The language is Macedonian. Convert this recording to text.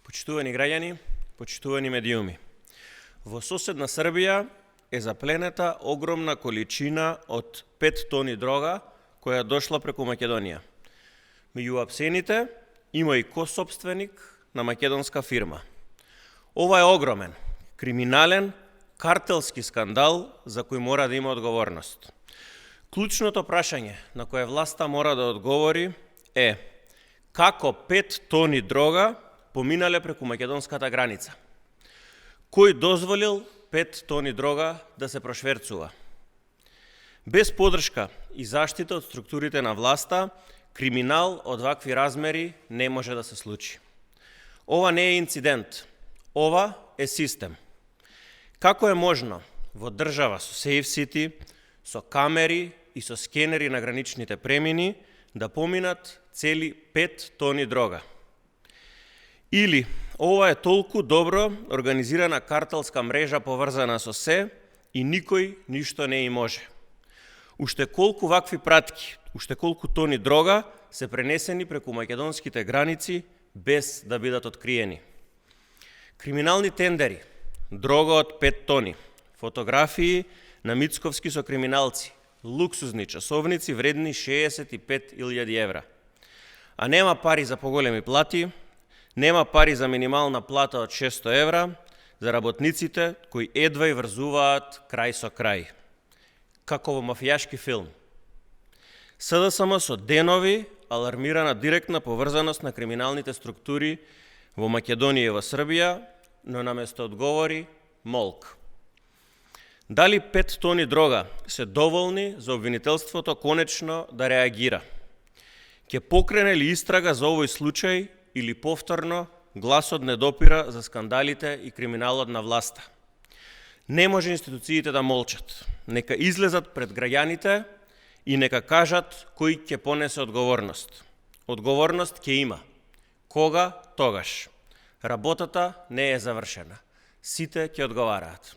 Почитувани граѓани, почитувани медиуми. Во соседна Србија е запленета огромна количина од 5 тони дрога која дошла преку Македонија. Меѓу апсените има и косопственик на македонска фирма. Ова е огромен, криминален, картелски скандал за кој мора да има одговорност. Клучното прашање на кое власта мора да одговори е како 5 тони дрога поминале преку македонската граница? Кој дозволил 5 тони дрога да се прошверцува? Без подршка и заштита од структурите на власта, криминал од вакви размери не може да се случи. Ова не е инцидент, ова е систем. Како е можно во држава со Safe City, со камери и со скенери на граничните премини да поминат цели 5 тони дрога? Или ова е толку добро организирана картелска мрежа поврзана со се и никој ништо не и може. Уште колку вакви пратки, уште колку тони дрога се пренесени преку македонските граници без да бидат откриени. Криминални тендери, дрога од 5 тони, фотографии на Мицковски со криминалци, луксузни часовници вредни 65.000 евра. А нема пари за поголеми плати, нема пари за минимална плата од 600 евра за работниците кои едва и врзуваат крај со крај. Како во мафијашки филм. СДСМ со денови алармира на директна поврзаност на криминалните структури во Македонија и во Србија, но наместо одговори молк. Дали 5 тони дрога се доволни за обвинителството конечно да реагира? Ке покрене ли истрага за овој случај или повторно гласот не допира за скандалите и криминалот на власта? Не може институциите да молчат. Нека излезат пред граѓаните и нека кажат кој ќе понесе одговорност. Одговорност ќе има. Кога? Тогаш. Работата не е завршена. Сите ќе одговараат.